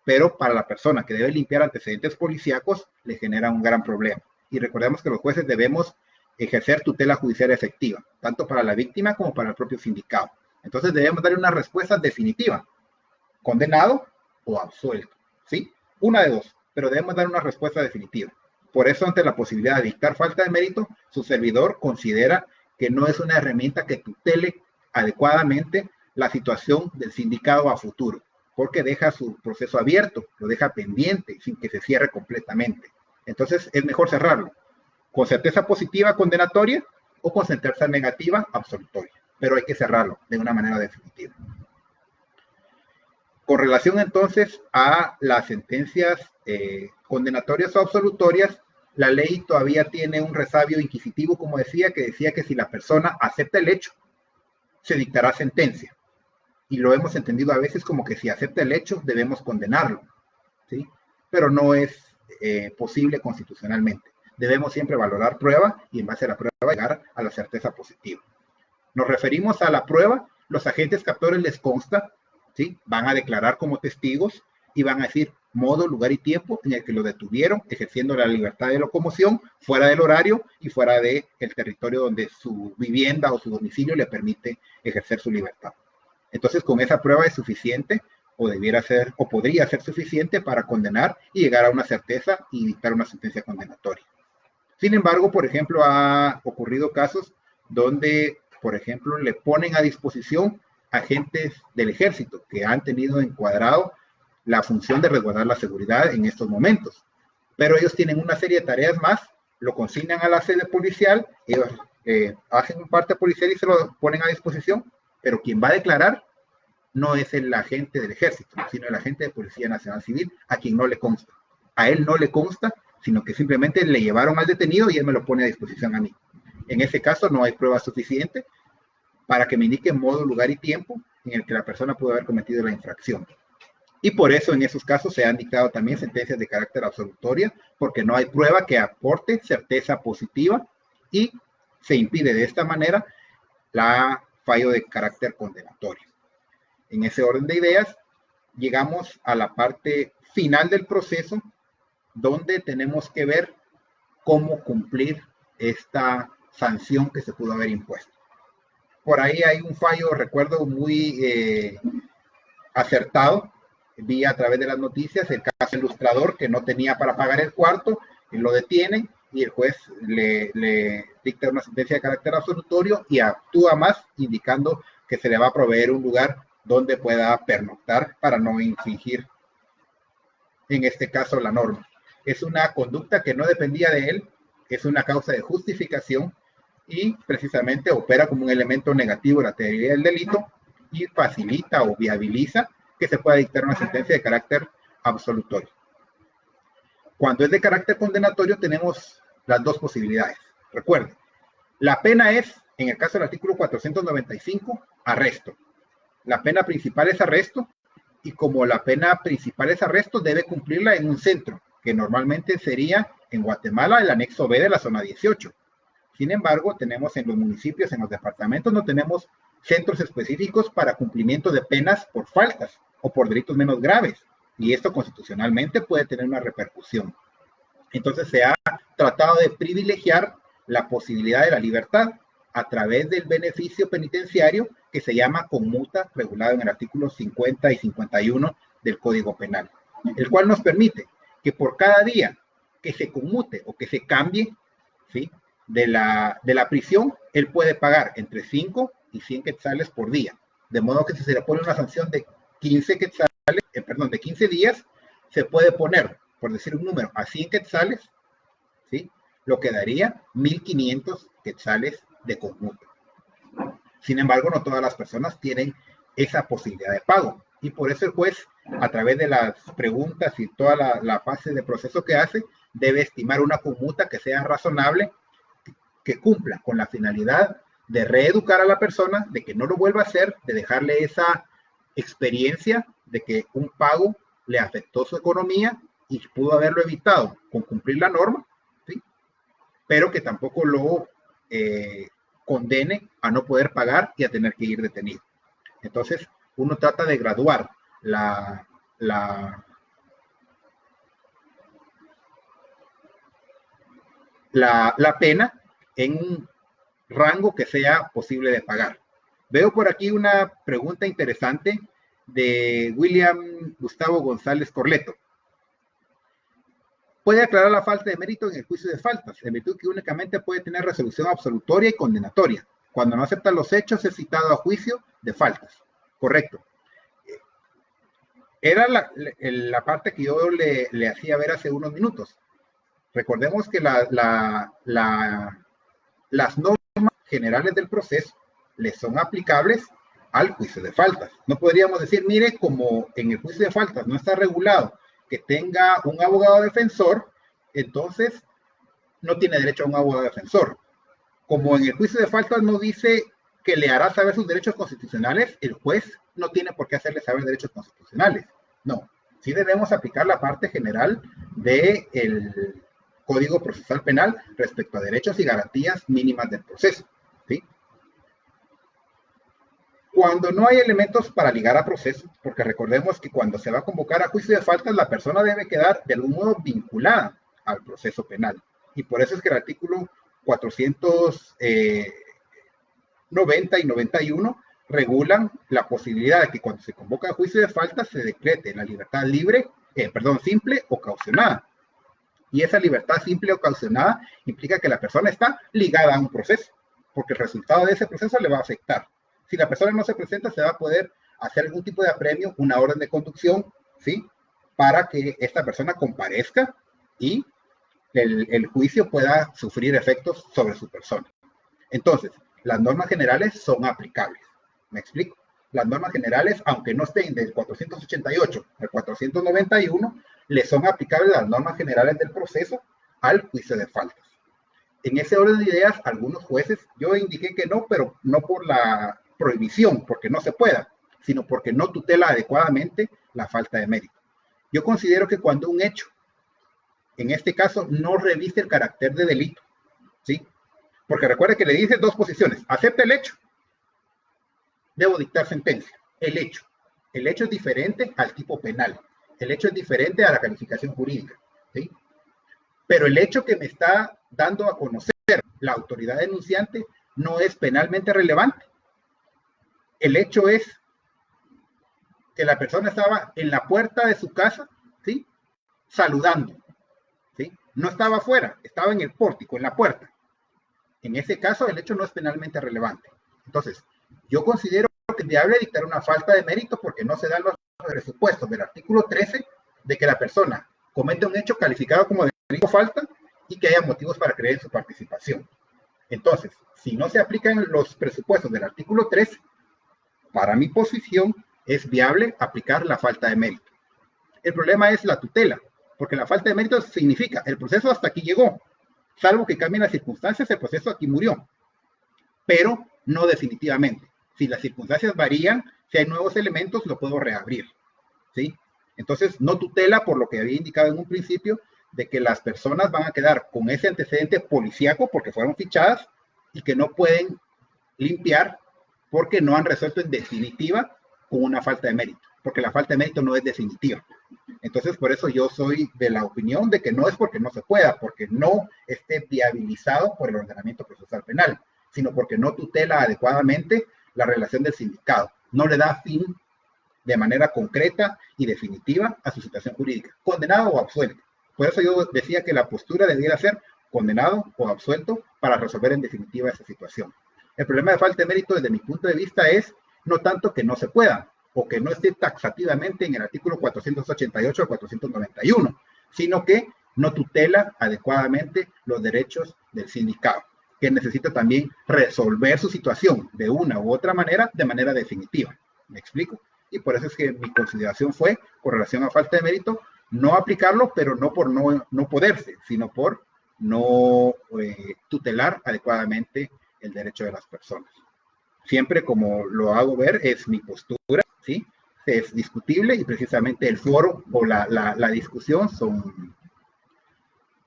pero para la persona que debe limpiar antecedentes policíacos le genera un gran problema. Y recordemos que los jueces debemos ejercer tutela judicial efectiva, tanto para la víctima como para el propio sindicado. Entonces debemos darle una respuesta definitiva, condenado o absuelto, ¿sí? Una de dos, pero debemos dar una respuesta definitiva. Por eso, ante la posibilidad de dictar falta de mérito, su servidor considera que no es una herramienta que tutele adecuadamente la situación del sindicado a futuro, porque deja su proceso abierto, lo deja pendiente, sin que se cierre completamente. Entonces, es mejor cerrarlo, con certeza positiva condenatoria o con certeza negativa absolutoria, pero hay que cerrarlo de una manera definitiva. Con relación entonces a las sentencias condenatorias o absolutorias, la ley todavía tiene un resabio inquisitivo, como decía, que decía que si la persona acepta el hecho, se dictará sentencia. Y lo hemos entendido a veces como que si acepta el hecho, debemos condenarlo, ¿sí? Pero no es posible constitucionalmente. Debemos siempre valorar prueba y en base a la prueba llegar a la certeza positiva. Nos referimos a la prueba, los agentes captores les consta, ¿sí? Van a declarar como testigos y van a decir modo, lugar y tiempo en el que lo detuvieron, ejerciendo la libertad de locomoción fuera del horario y fuera del territorio donde su vivienda o su domicilio le permite ejercer su libertad. Entonces, con esa prueba es suficiente o debiera ser o podría ser suficiente para condenar y llegar a una certeza y dictar una sentencia condenatoria. Sin embargo, por ejemplo, ha ocurrido casos donde, por ejemplo, le ponen a disposición agentes del ejército que han tenido encuadrado la función de resguardar la seguridad en estos momentos. Pero ellos tienen una serie de tareas más, lo consignan a la sede policial, ellos hacen un parte policial y se lo ponen a disposición, pero quien va a declarar no es el agente del ejército, sino el agente de Policía Nacional Civil, a quien no le consta. A él no le consta, sino que simplemente le llevaron al detenido y él me lo pone a disposición a mí. En ese caso no hay prueba suficiente para que me indique modo, lugar y tiempo en el que la persona pudo haber cometido la infracción. Y por eso en esos casos se han dictado también sentencias de carácter absolutoria, porque no hay prueba que aporte certeza positiva y se impide de esta manera la fallo de carácter condenatorio. En ese orden de ideas, llegamos a la parte final del proceso, donde tenemos que ver cómo cumplir esta sanción que se pudo haber impuesto. Por ahí hay un fallo, recuerdo, muy acertado, vi a través de las noticias el caso ilustrador que no tenía para pagar el cuarto, y lo detienen y el juez le dicta una sentencia de carácter absolutorio y actúa más indicando que se le va a proveer un lugar donde pueda pernoctar para no infringir, en este caso, la norma. Es una conducta que no dependía de él, es una causa de justificación y precisamente opera como un elemento negativo de la teoría del delito y facilita o viabiliza que se pueda dictar una sentencia de carácter absolutorio. Cuando es de carácter condenatorio tenemos las dos posibilidades. Recuerden, la pena es, en el caso del artículo 495, arresto. La pena principal es arresto y como la pena principal es arresto, debe cumplirla en un centro, que normalmente sería en Guatemala el anexo B de la zona 18. Sin embargo, tenemos en los municipios, en los departamentos, no tenemos centros específicos para cumplimiento de penas por faltas o por delitos menos graves. Y esto constitucionalmente puede tener una repercusión. Entonces se ha tratado de privilegiar la posibilidad de la libertad a través del beneficio penitenciario que se llama conmuta, regulado en el artículo 50 y 51 del Código Penal, el cual nos permite que por cada día que se conmute o que se cambie, ¿sí?, de la prisión, él puede pagar entre 5 y 100 quetzales por día. De modo que si se le pone una sanción de 15 quetzales, de 15 días, se puede poner, por decir un número, a 100 quetzales, ¿sí?, lo que daría 1,500 quetzales de conmuta. Sin embargo, no todas las personas tienen esa posibilidad de pago. Y por eso el juez, a través de las preguntas y toda la fase de proceso que hace, debe estimar una conmuta que sea razonable, que cumpla con la finalidad de reeducar a la persona, de que no lo vuelva a hacer, de dejarle esa experiencia de que un pago le afectó su economía y pudo haberlo evitado con cumplir la norma, ¿sí?, pero que tampoco lo condene a no poder pagar y a tener que ir detenido. Entonces, uno trata de graduar la pena en un rango que sea posible de pagar. Veo por aquí una pregunta interesante de William Gustavo González Corleto. Puede aclarar la falta de mérito en el juicio de faltas, en virtud que únicamente puede tener resolución absolutoria y condenatoria. Cuando no acepta los hechos, es citado a juicio de faltas. Correcto. Era la parte que yo le hacía ver hace unos minutos. Recordemos que las normas generales del proceso les son aplicables al juicio de faltas. No podríamos decir, mire, como en el juicio de faltas no está regulado que tenga un abogado defensor, entonces no tiene derecho a un abogado defensor. Como en el juicio de faltas no dice que le hará saber sus derechos constitucionales, el juez no tiene por qué hacerle saber derechos constitucionales. No, sí debemos aplicar la parte general del Código Procesal Penal respecto a derechos y garantías mínimas del proceso, ¿sí? Cuando no hay elementos para ligar a proceso, porque recordemos que cuando se va a convocar a juicio de faltas, la persona debe quedar de algún modo vinculada al proceso penal. Y por eso es que el artículo 490 y 91 regulan la posibilidad de que cuando se convoca a juicio de faltas se decrete la libertad simple o caucionada. Y esa libertad simple o caucionada implica que la persona está ligada a un proceso, porque el resultado de ese proceso le va a afectar. Si la persona no se presenta, se va a poder hacer algún tipo de apremio, una orden de conducción, ¿sí?, para que esta persona comparezca y el juicio pueda sufrir efectos sobre su persona. Entonces, las normas generales son aplicables. ¿Me explico? Las normas generales, aunque no estén del 488 al 491, le son aplicables las normas generales del proceso al juicio de faltas. En ese orden de ideas, algunos jueces, yo indiqué que no, pero no por la prohibición, porque no se pueda, sino porque no tutela adecuadamente la falta de mérito. Yo considero que cuando un hecho, en este caso, no reviste el carácter de delito, ¿sí? Porque recuerde que le dice dos posiciones: acepta el hecho, debo dictar sentencia. El hecho es diferente al tipo penal, el hecho es diferente a la calificación jurídica, ¿sí? Pero el hecho que me está dando a conocer la autoridad denunciante no es penalmente relevante. El hecho es que la persona estaba en la puerta de su casa, ¿sí?, saludando, ¿sí? No estaba afuera, estaba en el pórtico, en la puerta. En ese caso, el hecho no es penalmente relevante. Entonces, yo considero que es viable dictar una falta de mérito porque no se dan los presupuestos del artículo 13 de que la persona comete un hecho calificado como delito falta y que haya motivos para creer en su participación. Entonces, si no se aplican los presupuestos del artículo 13, para mi posición es viable aplicar la falta de mérito. El problema es la tutela, porque la falta de mérito significa el proceso hasta aquí llegó, salvo que cambien las circunstancias, el proceso aquí murió, pero no definitivamente. Si las circunstancias varían, si hay nuevos elementos, lo puedo reabrir, ¿sí? Entonces, no tutela por lo que había indicado en un principio, de que las personas van a quedar con ese antecedente policíaco porque fueron fichadas y que no pueden limpiar porque no han resuelto en definitiva con una falta de mérito, porque la falta de mérito no es definitiva. Entonces, por eso yo soy de la opinión de que no es porque no se pueda, porque no esté viabilizado por el ordenamiento procesal penal, sino porque no tutela adecuadamente la relación del sindicado, no le da fin de manera concreta y definitiva a su situación jurídica, condenado o absuelto. Por eso yo decía que la postura debiera ser condenado o absuelto para resolver en definitiva esa situación. El problema de falta de mérito desde mi punto de vista es no tanto que no se pueda o que no esté taxativamente en el artículo 488 o 491, sino que no tutela adecuadamente los derechos del sindicado, que necesita también resolver su situación de una u otra manera, de manera definitiva. ¿Me explico? Y por eso es que mi consideración fue, con relación a falta de mérito, no aplicarlo, pero no por no poderse, sino por no tutelar adecuadamente el derecho de las personas. Siempre como lo hago ver, es mi postura, ¿sí? Es discutible y precisamente el foro o la discusión son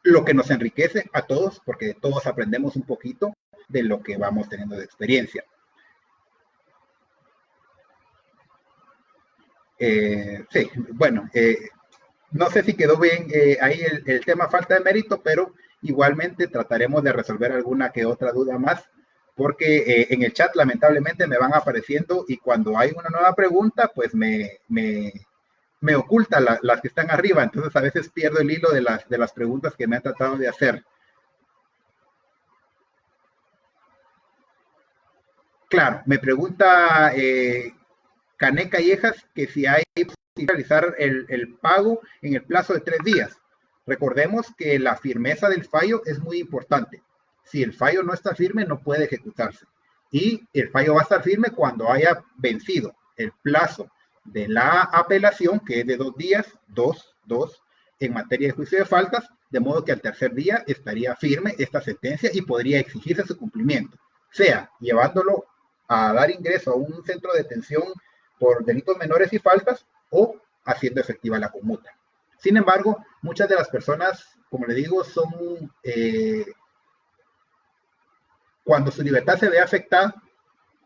lo que nos enriquece a todos, porque todos aprendemos un poquito de lo que vamos teniendo de experiencia. Sí, bueno, no sé si quedó bien ahí el tema falta de mérito, pero igualmente trataremos de resolver alguna que otra duda más, porque en el chat lamentablemente me van apareciendo y cuando hay una nueva pregunta, pues me oculta las que están arriba, entonces a veces pierdo el hilo de las preguntas que me han tratado de hacer. Claro, me pregunta Cané Callejas que si hay realizar el pago en el plazo de 3 días. Recordemos que la firmeza del fallo es muy importante. Si el fallo no está firme, no puede ejecutarse. Y el fallo va a estar firme cuando haya vencido el plazo de la apelación, que es de 2 días, dos, en materia de juicio de faltas, de modo que al tercer día estaría firme esta sentencia y podría exigirse su cumplimiento, sea llevándolo a dar ingreso a un centro de detención por delitos menores y faltas o haciendo efectiva la conmuta. Sin embargo, muchas de las personas, como le digo, son cuando su libertad se ve afectada,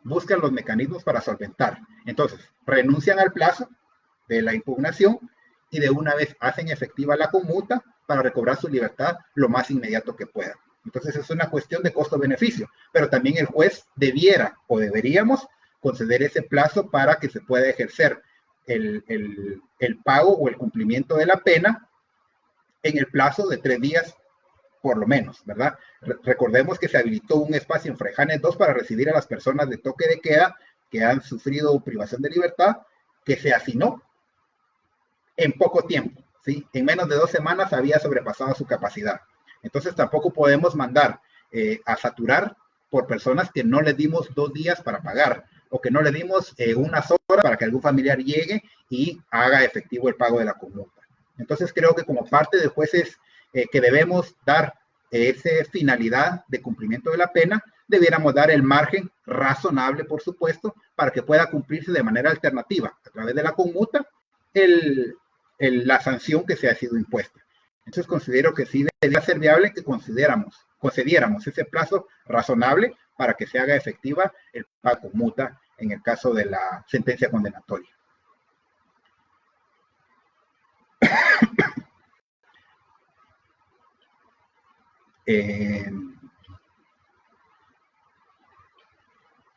buscan los mecanismos para solventar. Entonces, renuncian al plazo de la impugnación y de una vez hacen efectiva la conmuta para recobrar su libertad lo más inmediato que puedan. Entonces, es una cuestión de costo-beneficio, pero también el juez debiera o deberíamos conceder ese plazo para que se pueda ejercer el pago o el cumplimiento de la pena en el plazo de 3 días por lo menos, ¿verdad? Recordemos que se habilitó un espacio en Frejanes 2 para recibir a las personas de toque de queda que han sufrido privación de libertad, que se asignó en poco tiempo, ¿sí? En menos de 2 semanas había sobrepasado su capacidad. Entonces tampoco podemos mandar a saturar por personas que no les dimos 2 días para pagar o que no le dimos unas horas para que algún familiar llegue y haga efectivo el pago de la conmuta. Entonces creo que como parte de jueces que debemos dar esa finalidad de cumplimiento de la pena, debiéramos dar el margen razonable, por supuesto, para que pueda cumplirse de manera alternativa a través de la conmuta la sanción que se ha sido impuesta. Entonces considero que sí debería ser viable que concediéramos ese plazo razonable para que se haga efectiva el pago conmuta en el caso de la sentencia condenatoria.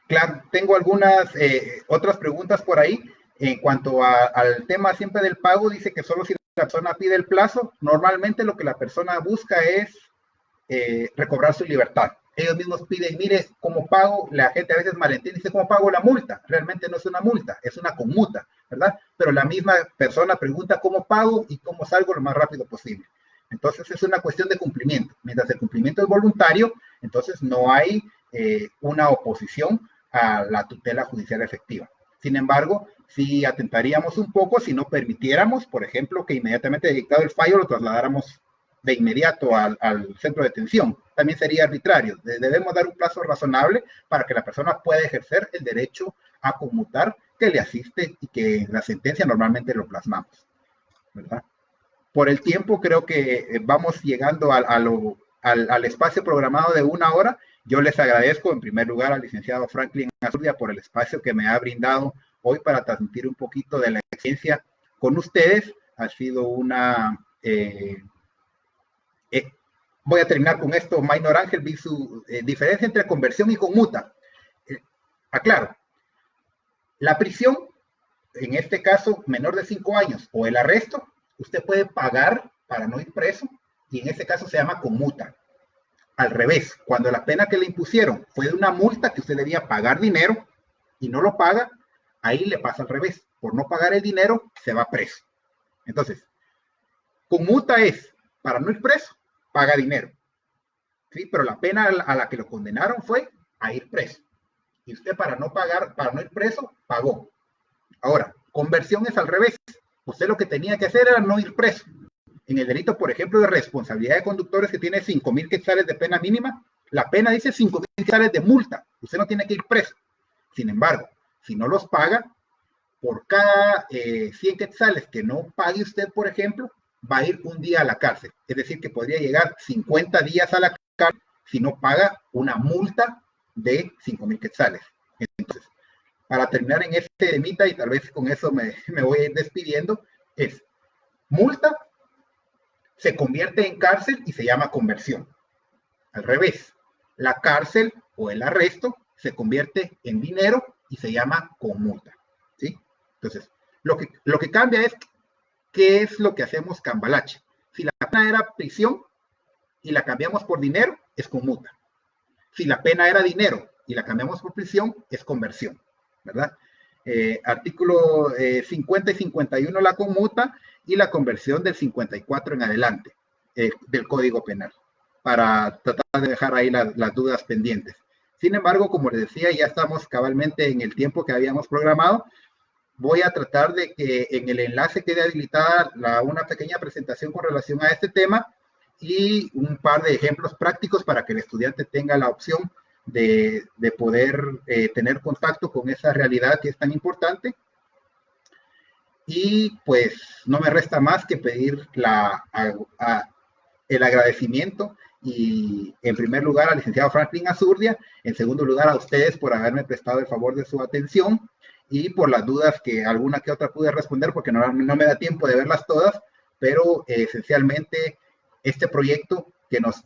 Claro, tengo algunas otras preguntas por ahí. En cuanto al tema siempre del pago, dice que solo si la persona pide el plazo, normalmente lo que la persona busca es recobrar su libertad. Ellos mismos piden, mire, ¿cómo pago? La gente a veces malentiende y dice, ¿cómo pago la multa? Realmente no es una multa, es una conmuta, ¿verdad? Pero la misma persona pregunta cómo pago y cómo salgo lo más rápido posible. Entonces es una cuestión de cumplimiento. Mientras el cumplimiento es voluntario, entonces no hay una oposición a la tutela judicial efectiva. Sin embargo, sí atentaríamos un poco si no permitiéramos, por ejemplo, que inmediatamente dictado el fallo lo trasladáramos de inmediato al centro de detención. También sería arbitrario. Debemos dar un plazo razonable para que la persona pueda ejercer el derecho a conmutar que le asiste y que en la sentencia normalmente lo plasmamos, ¿verdad? por el tiempo creo que vamos llegando al espacio programado de 1 hora. Yo les agradezco en primer lugar al licenciado Franklin Azurdia por el espacio que me ha brindado hoy para transmitir un poquito de la experiencia con ustedes. Ha sido una... voy a terminar con esto. Minor Ángel vi su diferencia entre conversión y conmuta. Aclaro, la prisión, en este caso menor de 5 años, o el arresto, usted puede pagar para no ir preso, y en este caso se llama conmuta. Al revés, cuando la pena que le impusieron fue de una multa que usted debía pagar dinero y no lo paga, ahí le pasa al revés. Por no pagar el dinero, se va preso. Entonces, conmuta es, para no ir preso, paga dinero. ¿Sí? Pero la pena a la que lo condenaron fue a ir preso. Y usted para no pagar, para no ir preso, pagó. Ahora, conversión es al revés. Usted lo que tenía que hacer era no ir preso. En el delito, por ejemplo, de responsabilidad de conductores que tiene 5,000 quetzales de pena mínima, la pena dice 5,000 quetzales de multa. Usted no tiene que ir preso. Sin embargo, si no los paga, por cada 100 quetzales que no pague usted, por ejemplo, va a ir un día a la cárcel. Es decir, que podría llegar 50 días a la cárcel si no paga una multa de 5,000 quetzales. Entonces, para terminar en este temita, y tal vez con eso me voy a ir despidiendo, es multa se convierte en cárcel y se llama conversión. Al revés, la cárcel o el arresto se convierte en dinero y se llama conmuta. ¿Sí? Entonces, lo que cambia es qué es lo que hacemos cambalache. Si la pena era prisión y la cambiamos por dinero, es conmuta. Si la pena era dinero y la cambiamos por prisión, es conversión, ¿verdad? Artículo 50 y 51 la conmuta y la conversión del 54 en adelante del Código Penal, para tratar de dejar ahí las dudas pendientes. Sin embargo, como les decía, ya estamos cabalmente en el tiempo que habíamos programado. Voy a tratar de que en el enlace quede habilitada una pequeña presentación con relación a este tema y un par de ejemplos prácticos para que el estudiante tenga la opción de poder tener contacto con esa realidad que es tan importante. Y pues no me resta más que pedir el agradecimiento y en primer lugar al licenciado Franklin Azurdia, en segundo lugar a ustedes por haberme prestado el favor de su atención y por las dudas que alguna que otra pude responder porque no me da tiempo de verlas todas, pero esencialmente este proyecto que nos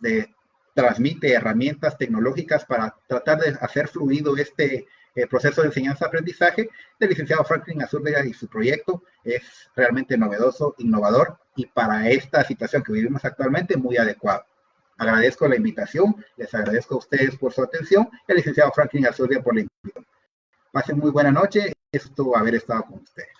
transmite herramientas tecnológicas para tratar de hacer fluido este proceso de enseñanza-aprendizaje del licenciado Franklin Azurdia y su proyecto es realmente novedoso, innovador y para esta situación que vivimos actualmente muy adecuado. Agradezco la invitación, les agradezco a ustedes por su atención y al licenciado Franklin Azurdia por la invitación. Pasen muy buena noche, esto haber estado con ustedes.